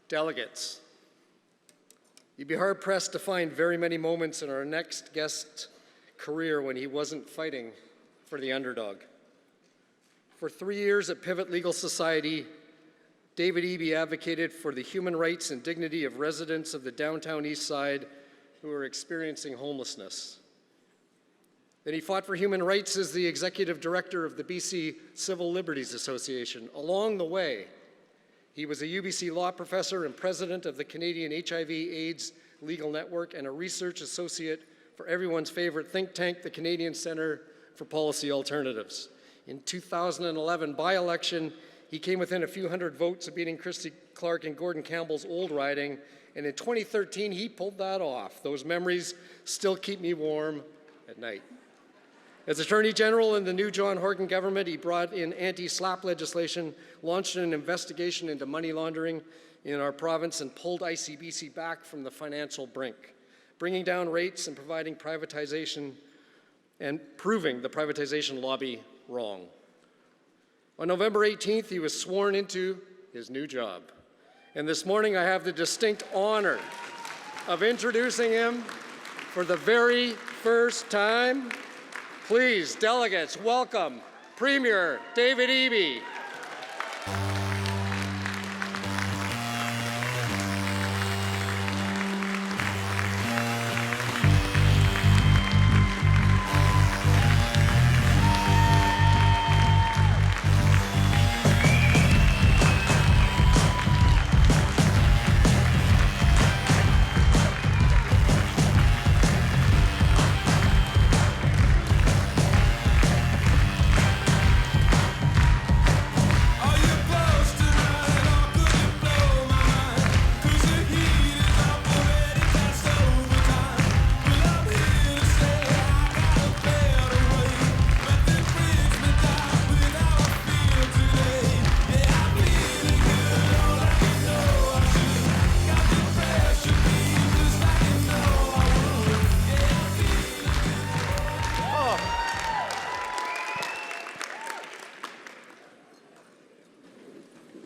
delegates, you'd be hard-pressed to find very many moments in our next guest's career when he wasn't fighting for the underdog. For 3 years at Pivot Legal Society, David Eby advocated for the human rights and dignity of residents of the downtown East Side who are experiencing homelessness. Then he fought for human rights as the executive director of the BC Civil Liberties Association. Along the way, he was a UBC law professor and president of the Canadian HIV/AIDS Legal Network and a research associate for everyone's favorite think tank, the Canadian Centre for Policy Alternatives. In 2011 by-election, he came within a few hundred votes of beating Christy Clark and Gordon Campbell's old riding, and in 2013, he pulled that off. Those memories still keep me warm at night. As Attorney General in the new John Horgan government, he brought in anti-SLAPP legislation, launched an investigation into money laundering in our province, and pulled ICBC back from the financial brink, bringing down rates and providing privatization and proving the privatization lobby wrong. On November 18th, he was sworn into his new job. And this morning, I have the distinct honor of introducing him for the very first time. Please, delegates, welcome Premier David Eby.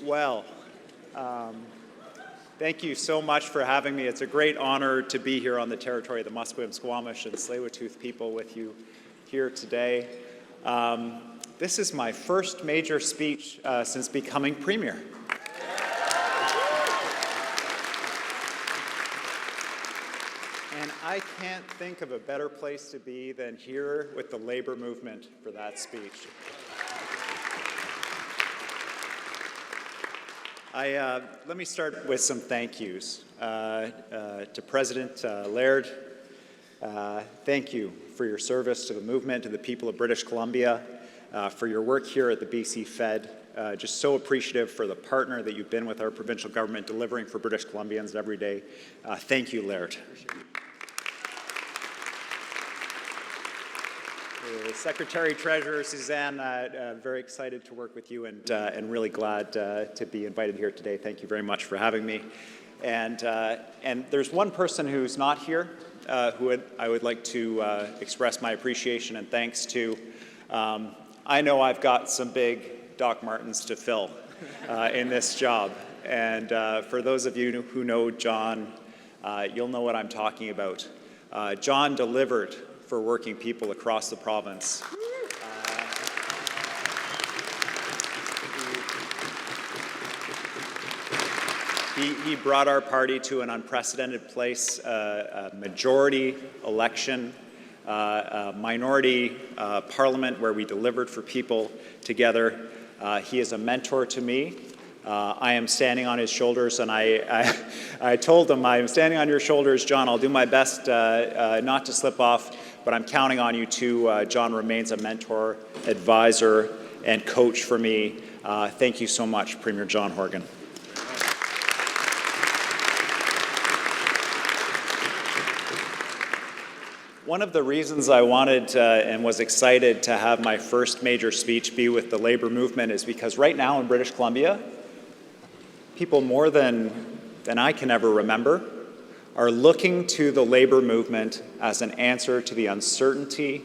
Well, thank you so much for having me. It's a great honor to be here on the territory of the Musqueam, Squamish, and Tsleil-Waututh people with you here today. This is my first major speech since becoming Premier. And I can't think of a better place to be than here with the labor movement for that speech. Let me start with some thank yous. To President Laird, thank you for your service to the movement, to the people of British Columbia, for your work here at the BC Fed. Just so appreciative for the partner that you've been with our provincial government, delivering for British Columbians every day. Thank you, Laird. Secretary-Treasurer Suzanne, very excited to work with you and really glad to be invited here today. Thank you very much for having me. And there's one person who's not here who I would like to express my appreciation and thanks to. I know I've got some big Doc Martens to fill in this job. And for those of you who know John, you'll know what I'm talking about. John delivered for working people across the province. He brought our party to an unprecedented place, a majority election, a minority parliament where we delivered for people together. He is a mentor to me. I am standing on his shoulders, and I told him, I am standing on your shoulders, John. I'll do my best not to slip off, but I'm counting on you too. John remains a mentor, advisor, and coach for me. Thank you so much, Premier John Horgan. One of the reasons I wanted and was excited to have my first major speech be with the labor movement is because right now in British Columbia, people more than I can ever remember are looking to the labor movement as an answer to the uncertainty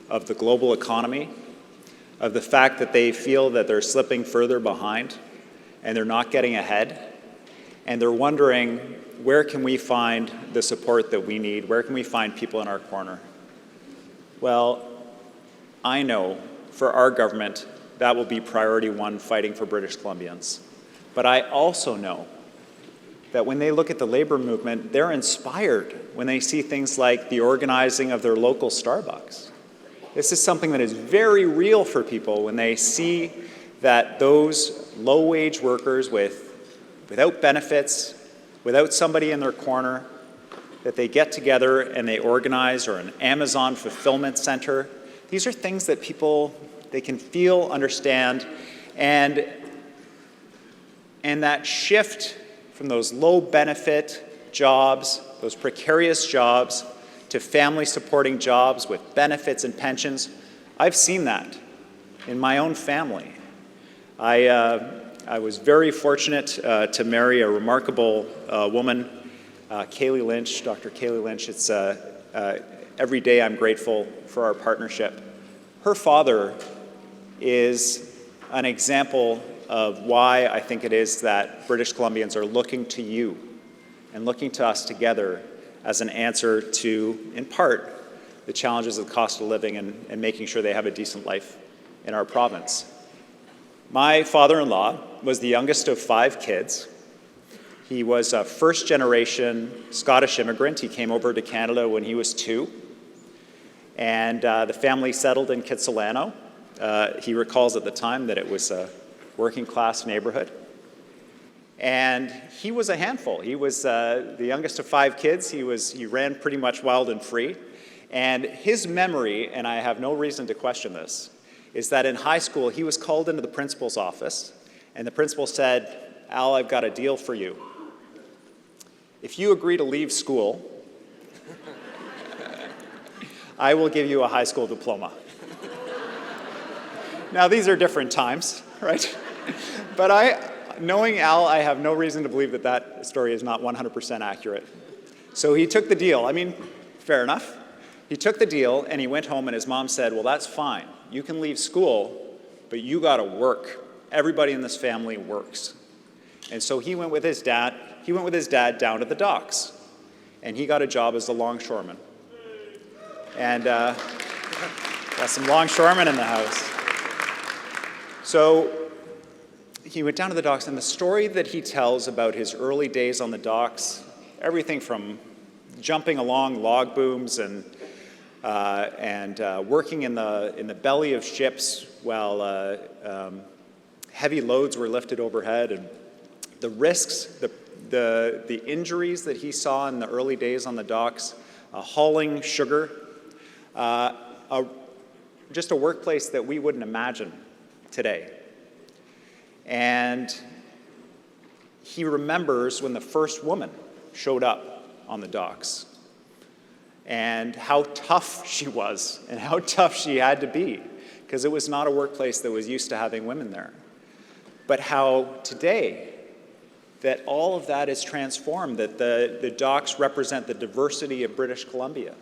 of the global economy, of the fact that they feel that they're slipping further behind and they're not getting ahead. and they're wondering, where can we find the support that we need? Where can we find people in our corner? Well, I know for our government, that will be priority one, fighting for British Columbians. But I also know that when they look at the labor movement, they're inspired when they see things like the organizing of their local Starbucks. This is something that is very real for people when they see that those low-wage workers without benefits, without somebody in their corner, that they get together and they organize, or an Amazon fulfillment center. These are things that people, they can feel, understand, and that shift from those low-benefit jobs, those precarious jobs, to family-supporting jobs with benefits and pensions. I've seen that in my own family. I was very fortunate to marry a remarkable woman, Kaylee Lynch, Dr. Kaylee Lynch. It's every day I'm grateful for our partnership. Her father is an example of why I think it is that British Columbians are looking to you and looking to us together as an answer to, in part, the challenges of the cost of living and making sure they have a decent life in our province. My father-in-law was the youngest of 5 kids. He was a first-generation Scottish immigrant. He came over to Canada when he was 2. And the family settled in Kitsilano. He recalls at the time that it was a working-class neighborhood. And he was a handful. He was the youngest of 5 kids. He ran pretty much wild and free. And his memory, and I have no reason to question this, is that in high school he was called into the principal's office, and the principal said, "Al, I've got a deal for you. If you agree to leave school, I will give you a high school diploma." Now, these are different times, right? But knowing Al, I have no reason to believe that that story is not 100% accurate. So he took the deal. I mean, fair enough. He took the deal and he went home, and his mom said, "Well, that's fine. You can leave school, but you got to work. Everybody in this family works." And so he went with his dad. He went with his dad down to the docks, and he got a job as a longshoreman. And got some longshoremen in the house. So he went down to the docks, and the story that he tells about his early days on the docks, everything from jumping along log booms and working in the belly of ships while heavy loads were lifted overhead, and the risks, the injuries that he saw in the early days on the docks, hauling sugar, just a workplace that we wouldn't imagine today. And he remembers when the first woman showed up on the docks and how tough she was and how tough she had to be, because it was not a workplace that was used to having women there. But how today that all of that is transformed, that the docks represent the diversity of British Columbia,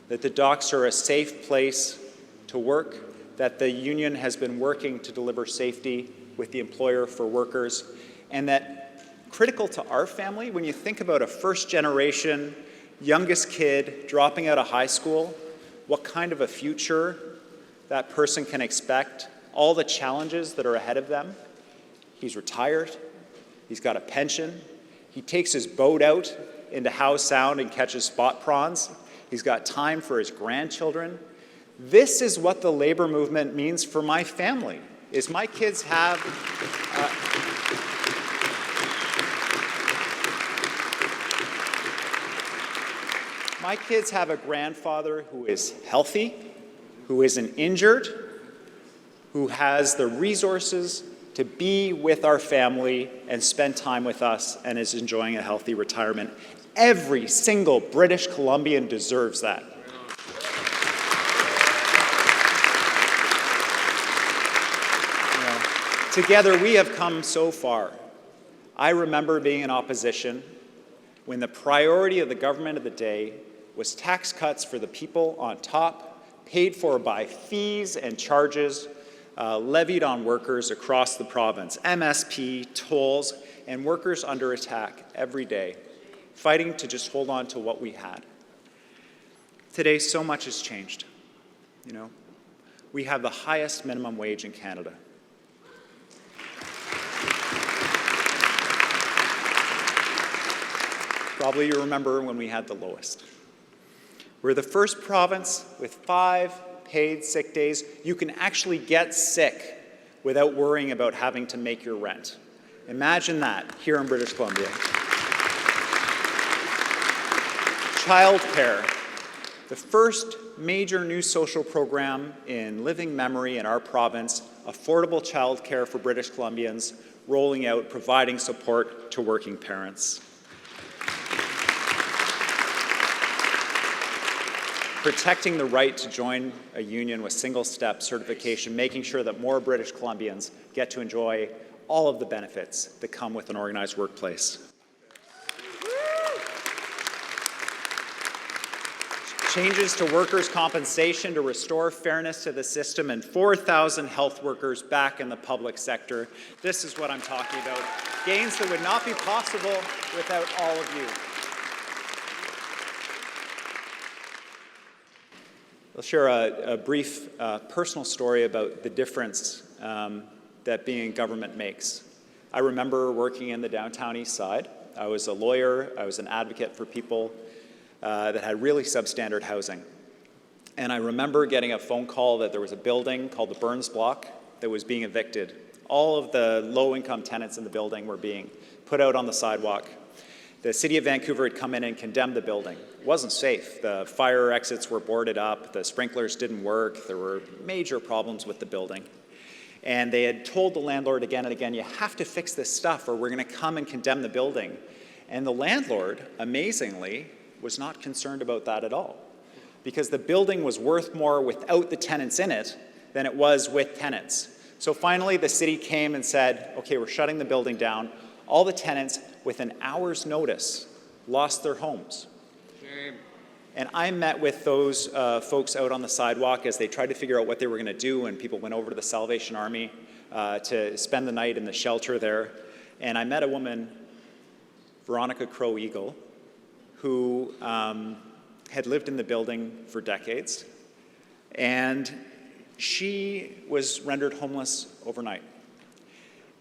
that the docks are a safe place to work, that the union has been working to deliver safety with the employer for workers, and that critical to our family, when you think about a first-generation, youngest kid dropping out of high school, what kind of a future that person can expect, all the challenges that are ahead of them. He's retired. He's got a pension. He takes his boat out into Howe Sound and catches spot prawns. He's got time for his grandchildren. This is what the labor movement means for my family, is my kids have a grandfather who is healthy, who isn't injured, who has the resources to be with our family and spend time with us, and is enjoying a healthy retirement. Every single British Columbian deserves that. Together, we have come so far. I remember being in opposition when the priority of the government of the day was tax cuts for the people on top, paid for by fees and charges levied on workers across the province, MSP, tolls, and workers under attack every day, fighting to just hold on to what we had. Today, so much has changed. You know, we have the highest minimum wage in Canada. Probably you remember when we had the lowest. We're the first province with 5 paid sick days. You can actually get sick without worrying about having to make your rent. Imagine that here in British Columbia. Childcare, the first major new social program in living memory in our province, affordable childcare for British Columbians, rolling out, providing support to working parents. Protecting the right to join a union with single-step certification, making sure that more British Columbians get to enjoy all of the benefits that come with an organized workplace. Changes to workers' compensation to restore fairness to the system, and 4,000 health workers back in the public sector. This is what I'm talking about. Gains that would not be possible without all of you. I'll share a brief personal story about the difference that being in government makes. I remember working in the downtown east side. I was a lawyer. I was an advocate for people that had really substandard housing. And I remember getting a phone call that there was a building called the Burns Block that was being evicted. All of the low-income tenants in the building were being put out on the sidewalk. The City of Vancouver had come in and condemned the building. It wasn't safe. The fire exits were boarded up. The sprinklers didn't work. There were major problems with the building. And they had told the landlord again and again, you have to fix this stuff or we're going to come and condemn the building. And the landlord, amazingly, was not concerned about that at all, because the building was worth more without the tenants in it than it was with tenants. So finally, the city came and said, okay, we're shutting the building down. All the tenants, with an hour's notice, lost their homes. Shame. And I met with those folks out on the sidewalk as they tried to figure out what they were going to do, and people went over to the Salvation Army to spend the night in the shelter there. And I met a woman, Veronica Crow-Eagle, who had lived in the building for decades, and she was rendered homeless overnight.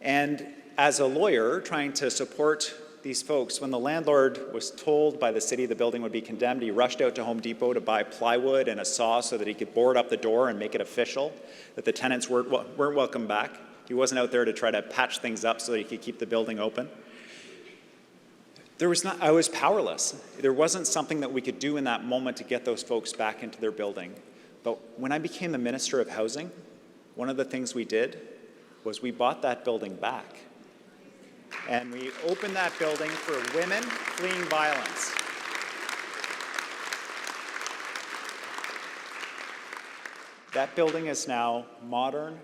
And as a lawyer trying to support these folks, when the landlord was told by the city the building would be condemned, he rushed out to Home Depot to buy plywood and a saw so that he could board up the door and make it official that the tenants weren't welcome back. He wasn't out there to try to patch things up so that he could keep the building open. I was powerless. There wasn't something that we could do in that moment to get those folks back into their building. But when I became the Minister of Housing, one of the things we did was we bought that building back. And we opened that building for women fleeing violence. That building is now modern,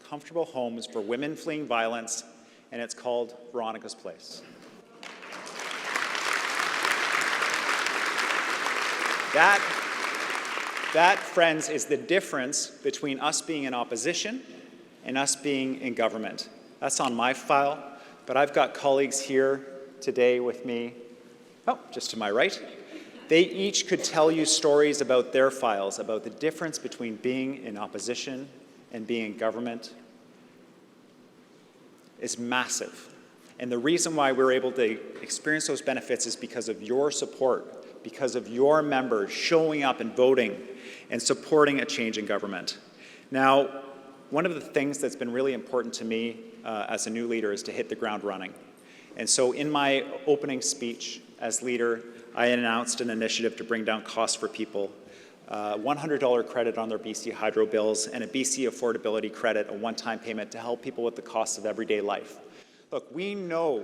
comfortable homes for women fleeing violence, and it's called Veronica's Place. That, friends, is the difference between us being in opposition and us being in government. That's on my file, but I've got colleagues here today with me, just to my right. They each could tell you stories about their files, about the difference between being in opposition and being in government is massive. And the reason why we're able to experience those benefits is because of your support, because of your members showing up and voting and supporting a change in government. Now, one of the things that's been really important to me as a new leader is to hit the ground running. And so in my opening speech as leader, I announced an initiative to bring down costs for people, $100 credit on their BC Hydro bills, and a BC affordability credit, a one-time payment to help people with the costs of everyday life. Look, we know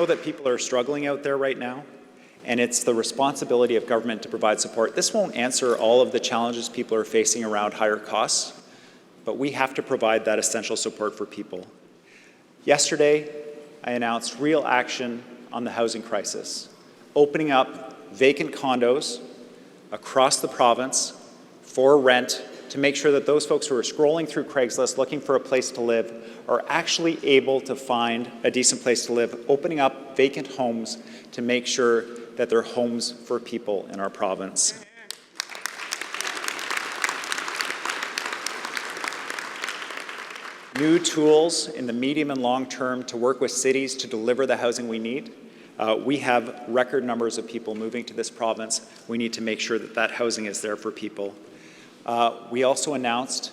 that people are struggling out there right now, and it's the responsibility of government to provide support. This won't answer all of the challenges people are facing around higher costs, but we have to provide that essential support for people. Yesterday, I announced real action on the housing crisis, opening up vacant condos across the province for rent to make sure that those folks who are scrolling through Craigslist looking for a place to live are actually able to find a decent place to live, opening up vacant homes to make sure that they're homes for people in our province. New tools in the medium and long term to work with cities to deliver the housing we need. We have record numbers of people moving to this province. We need to make sure that that housing is there for people. We also announced,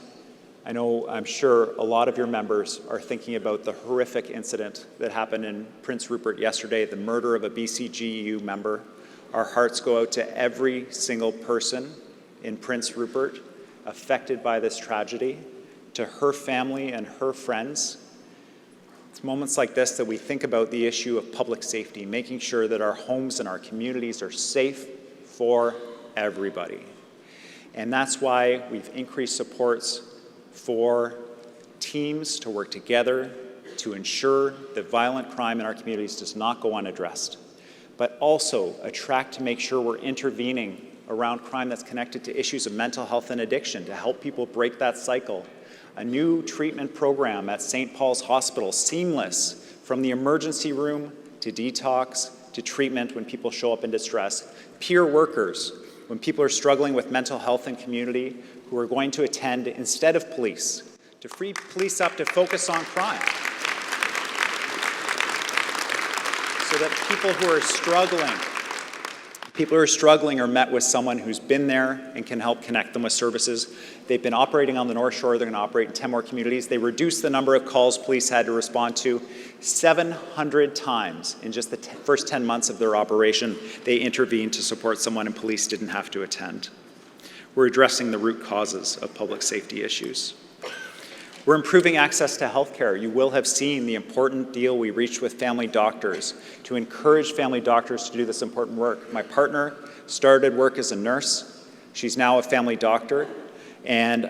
I'm sure a lot of your members are thinking about the horrific incident that happened in Prince Rupert yesterday, the murder of a BCGEU member. Our hearts go out to every single person in Prince Rupert affected by this tragedy, to her family and her friends. It's moments like this that we think about the issue of public safety, making sure that our homes and our communities are safe for everybody. And that's why we've increased supports for teams to work together to ensure that violent crime in our communities does not go unaddressed, but also a track to make sure we're intervening around crime that's connected to issues of mental health and addiction to help people break that cycle. A new treatment program at St. Paul's Hospital, seamless from the emergency room to detox to treatment when people show up in distress. Peer workers, when people are struggling with mental health and community, who are going to attend instead of police, to free police up to focus on crime. So that people who are struggling are met with someone who's been there and can help connect them with services. They've been operating on the North Shore. They're going to operate in 10 more communities. They reduced the number of calls police had to respond to 700 times in just the first 10 months of their operation. They intervened to support someone and police didn't have to attend. We're addressing the root causes of public safety issues. We're improving access to health care. You will have seen the important deal we reached with family doctors to encourage family doctors to do this important work. My partner started work as a nurse. She's now a family doctor. And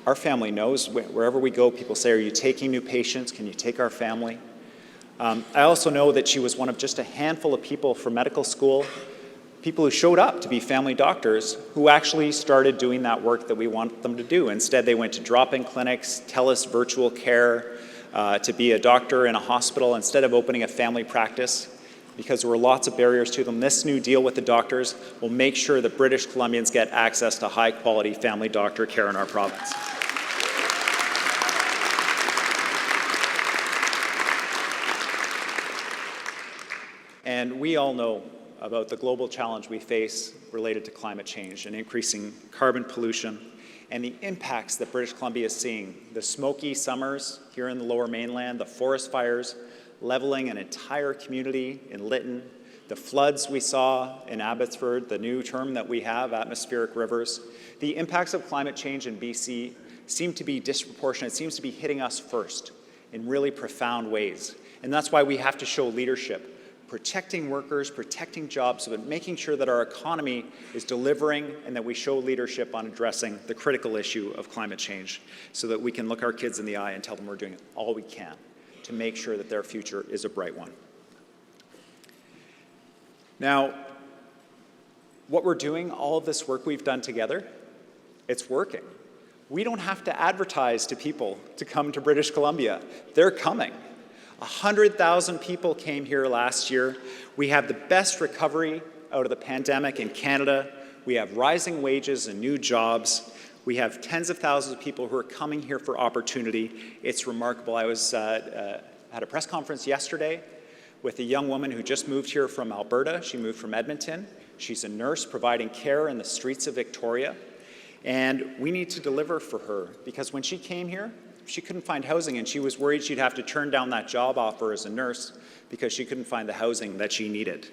our family knows wherever we go, people say, "Are you taking new patients? Can you take our family?" I also know that she was one of just a handful of people from medical school, people who showed up to be family doctors, who actually started doing that work that we want them to do. Instead, they went to drop-in clinics, TELUS virtual care, to be a doctor in a hospital, instead of opening a family practice, because there were lots of barriers to them. This new deal with the doctors will make sure that British Columbians get access to high-quality family doctor care in our province. And we all know about the global challenge we face related to climate change and increasing carbon pollution and the impacts that British Columbia is seeing. The smoky summers here in the Lower Mainland, the forest fires leveling an entire community in Lytton, the floods we saw in Abbotsford, the new term that we have, atmospheric rivers. The impacts of climate change in BC seem to be disproportionate, seems to be hitting us first in really profound ways. And that's why we have to show leadership, protecting workers, protecting jobs, but making sure that our economy is delivering and that we show leadership on addressing the critical issue of climate change so that we can look our kids in the eye and tell them we're doing all we can to make sure that their future is a bright one. Now, what we're doing, all of this work we've done together, it's working. We don't have to advertise to people to come to British Columbia. They're coming. 100,000 people came here last year. We have the best recovery out of the pandemic in Canada. We have rising wages and new jobs. We have tens of thousands of people who are coming here for opportunity. It's remarkable. I was at a press conference yesterday with a young woman who just moved here from Alberta. She moved from Edmonton. She's a nurse providing care in the streets of Victoria. And we need to deliver for her because when she came here, she couldn't find housing and she was worried she'd have to turn down that job offer as a nurse because she couldn't find the housing that she needed.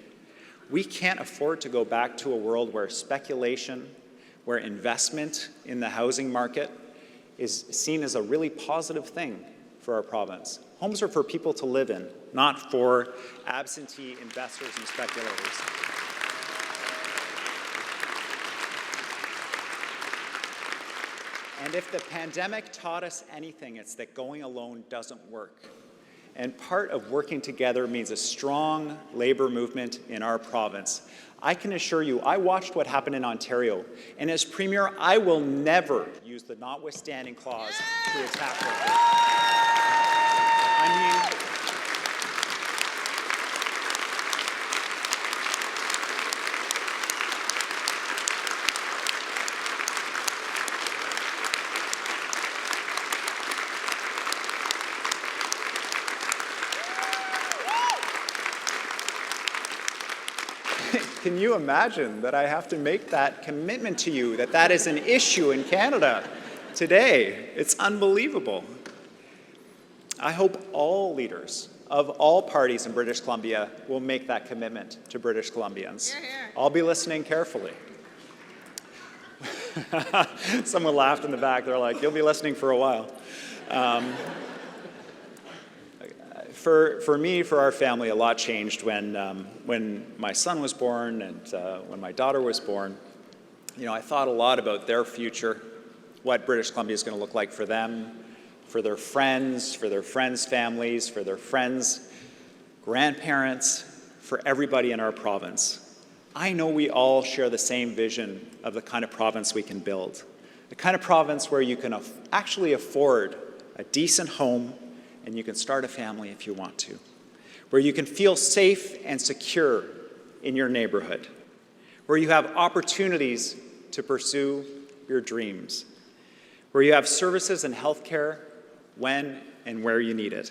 We can't afford to go back to a world where speculation, where investment in the housing market is seen as a really positive thing for our province. Homes are for people to live in, not for absentee investors and speculators. And if the pandemic taught us anything, it's that going alone doesn't work. And part of working together means a strong labor movement in our province. I can assure you, I watched what happened in Ontario, and as Premier, I will never use the notwithstanding clause to attack workers. I mean, can you imagine that I have to make that commitment to you, that that is an issue in Canada today? It's unbelievable. I hope all leaders of all parties in British Columbia will make that commitment to British Columbians. Hear, hear. I'll be listening carefully. Someone laughed in the back. They're like, you'll be listening for a while. For me, for our family, a lot changed when my son was born and when my daughter was born. You know, I thought a lot about their future, what British Columbia is going to look like for them, for their friends' families, for their friends' grandparents, for everybody in our province. I know we all share the same vision of the kind of province we can build, the kind of province where you can actually afford a decent home and you can start a family if you want to, where you can feel safe and secure in your neighborhood, where you have opportunities to pursue your dreams, where you have services and healthcare when and where you need it,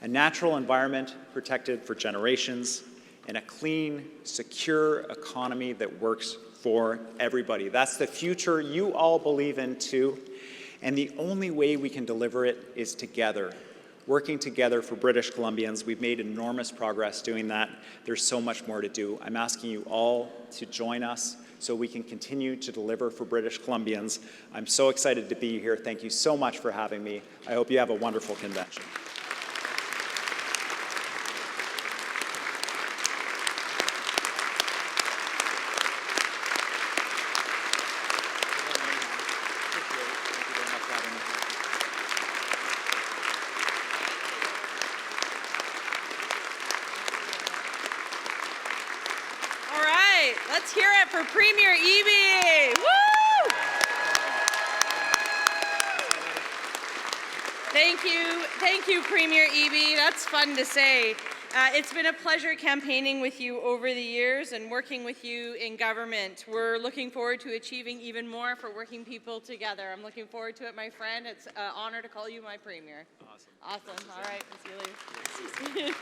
a natural environment protected for generations, and a clean, secure economy that works for everybody. That's the future you all believe in too, and the only way we can deliver it is together. Working together for British Columbians. We've made enormous progress doing that. There's so much more to do. I'm asking you all to join us so we can continue to deliver for British Columbians. I'm so excited to be here. Thank you so much for having me. I hope you have a wonderful convention. Let's hear it for Premier Eby. Woo! Thank you, Premier Eby. That's fun to say. It's been a pleasure campaigning with you over the years and working with you in government. We're looking forward to achieving even more for working people together. I'm looking forward to it, my friend. It's an honor to call you my Premier. Awesome. Awesome. All right. See you later.